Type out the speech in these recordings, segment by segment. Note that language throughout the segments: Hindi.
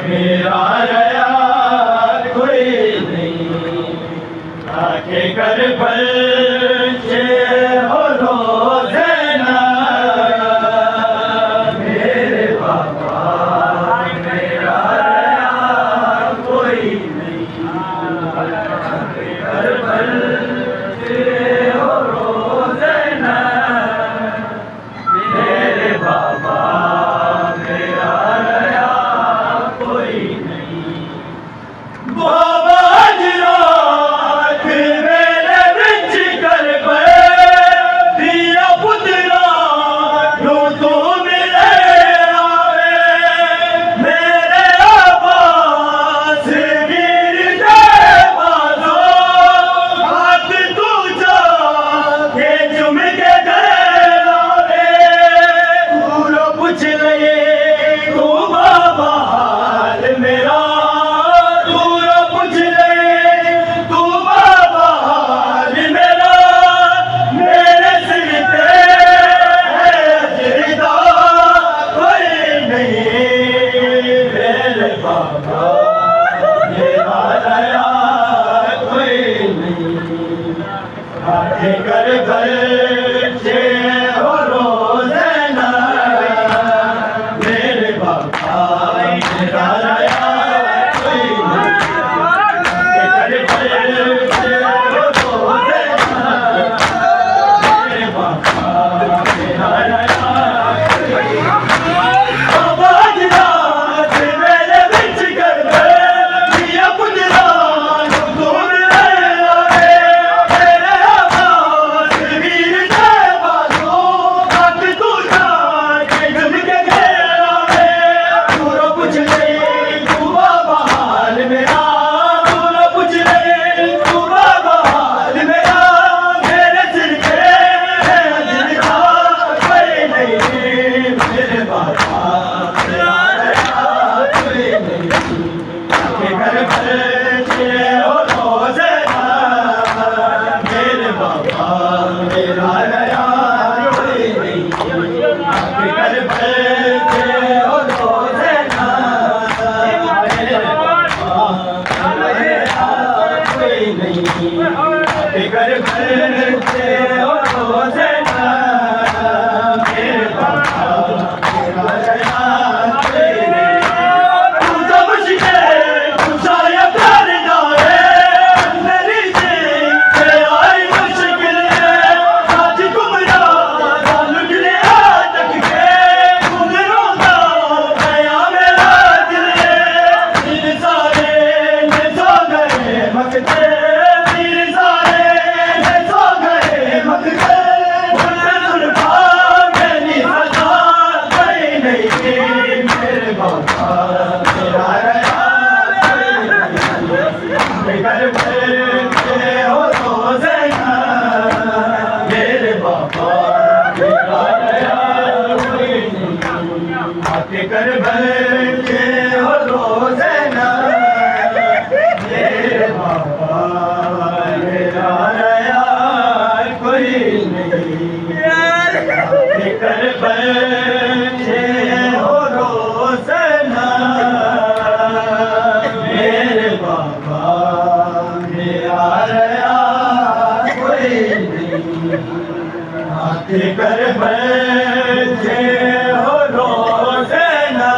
मेरा रया कोई नहीं आके कर पल से हो रोज़ना मेरे बाबा मेरा रया कोई नहीं आके कर पल से हो रोज़ना मेरे बाबा मेरा रया कोई नहीं बाबा रात मेरे बिच कर पे दिया पुतरा यूं तू मिले आवे मेरे आवाज़ गिर जाए बाजो हाथ तू जा के चुम के गए लावे पूरा पूछ ले तू बाबा हाल मेरा पूरा पूछ ले तू बाबा हाल मेरा मेरे सिर पे है अजदा कोई नहीं मेरे बाबा मेरा रया कोई नहीं आके कर घर से हो रोज़ना मेरे बाबा मेरा रया कोई नहीं आके कर घर से हो रोज़ना मेरे बाबा मेरा रया आवाज़ रात मेरे बिच कर पे दिया पुतरा तू मिले आवे मेरे आवाज़ वीर जाए बाजो हाथ तू जा के झुम के गए आवे पूरा पूछ ले तू बाबा हाल मेरा पूरा पूछ ले तू बाबा हाल मेरा मेरे सिर पे है अजदा कोई नहीं मेरे बाबा मेरा रया कोई नहीं आके कर भर से हो रोज़ना मेरे बाबा मेरा रया कोई नहीं आके कर भर से हो रोज़ना मेरे बाबा मेरा रया कोई नहीं आके कर भर से हो रोज़ना मेरे बाबा मेरा रया कोई नहीं तू तो मुझे तू साया प्यार जाए मेरी जिंदगी से आई मुश्किल आज गुमराह लुट लिया तक के तुम रोता गया मेरा दिल सारे ने सो गए मकते तीर सारे ने सो गए मकते सुन पा मेरी सजा कोई नहीं मेरे बाबा मेरा रया कोई नहीं कर बैठे हो रोज़ना मेरे बाबा मेरा रया कोई नहीं आके कर बैठे हो रोज़ना मेरे बाबा मेरा रया कोई नहीं आके कर बैठे हो रोज़ना मेरे बाबा मेरा रया कोई नहीं आके कर बैठे हो रोज़ना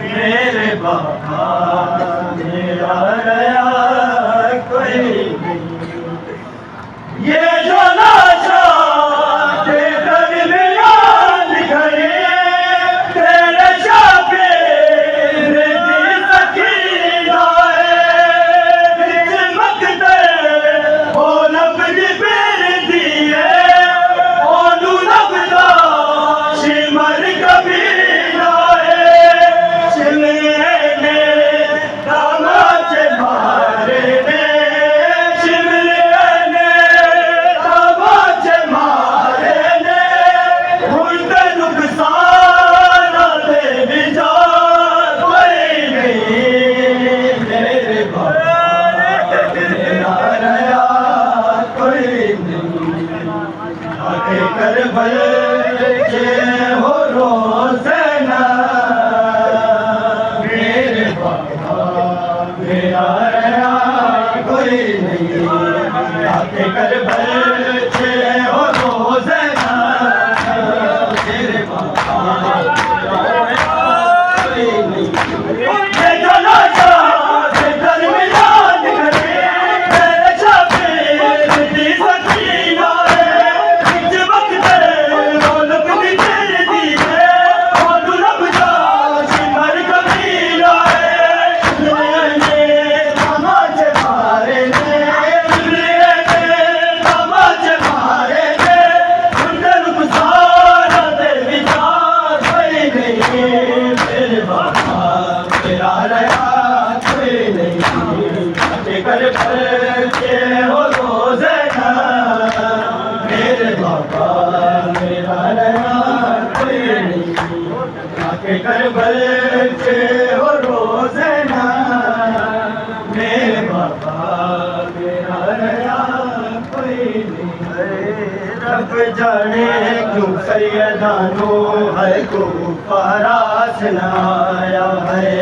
मेरे बाबा मेरा रया कोई नहीं ये जो नाचा के दरमियान घरे तेरे शाबे दी सकीना बिच मकते ओ नबज फिर दिए ओनू नबदा शिमर कबीना शिमरे गया कोई नहीं, आके करबल के हो रोज़ना मेरे बाबा मेरा नया कोई नहीं, आके करबल के हो रोज़ना मेरे बाबा मेरा नया कोई नहीं। रब जाने क्यों सैयदानो है को फरास नाया है,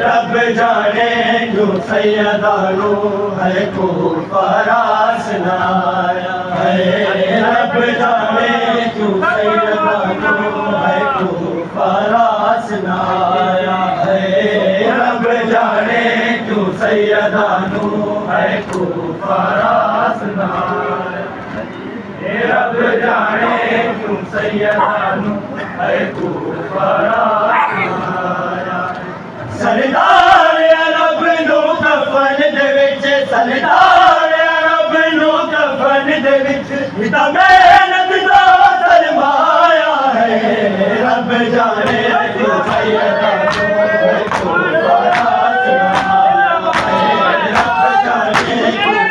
रब जाने क्यों सैयदानो है को फरास नाया है, रब जाने क्यों सैयदानो है को फरास नाया है, रब जाने क्यों सैयदानो है को फरास नाया, रब जाने क्यों सैयदानो है को फरास नाया। सरदार अरब नो कफन दे विच, सरदार अरब नो कफन दे विच पिता मेहनत दा सरमाया है, रब जाने क्यों सैयदानो है को फरास नाया है, रब जाने क्यों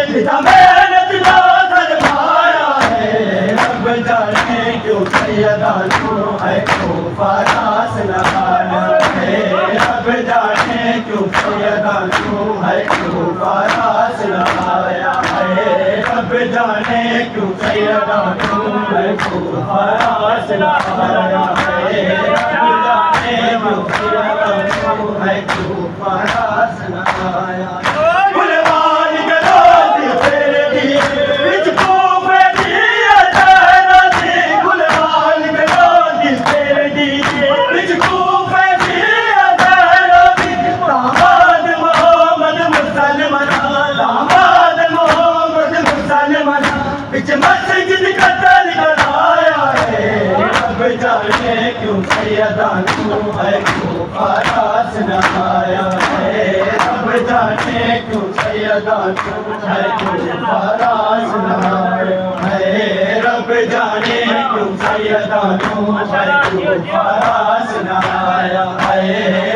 पिता मेहनत का सरमाया है, रब जाने क्यों सैयदानो है को फरास नाया है, रब जाने क्यों सैयदानो है को फरास नाया है, रब जाने क्यों सैयदानो है को फरास नाया है, रब जाने क्यों सैयदानो है को फरास नाया। मस्जिद का तल बनाया है, रब जाने क्यों सैयदानो है को फरास नाया है, रब जाने क्यों सैयदानो है को फरास नाया है, रब जाने क्यों सैयदानो है को फरास नाया है,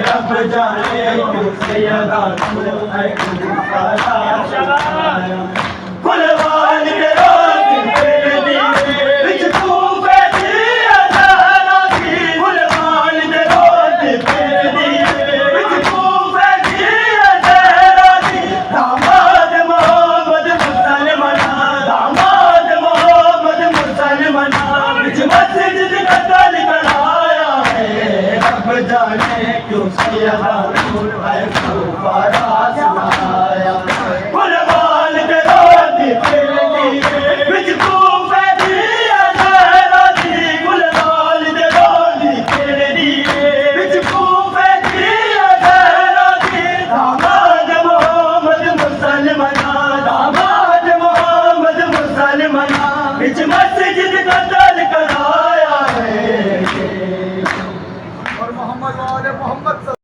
रब जाने क्यों सैयदानो है को फरास नाया। कुलवान के जाने क्यों सैयदानो है को फरास नाया, कुर्बान के रोज़ फिरदी बिच कूफे दी आज़ादी, कुर्बान के रोज़ फिरदी बिच कूफे दी आज़ादी, दामाद मोहम्मद मुसलमाना, दामाद मोहम्मद मुसलमाना बिच मस्जिद का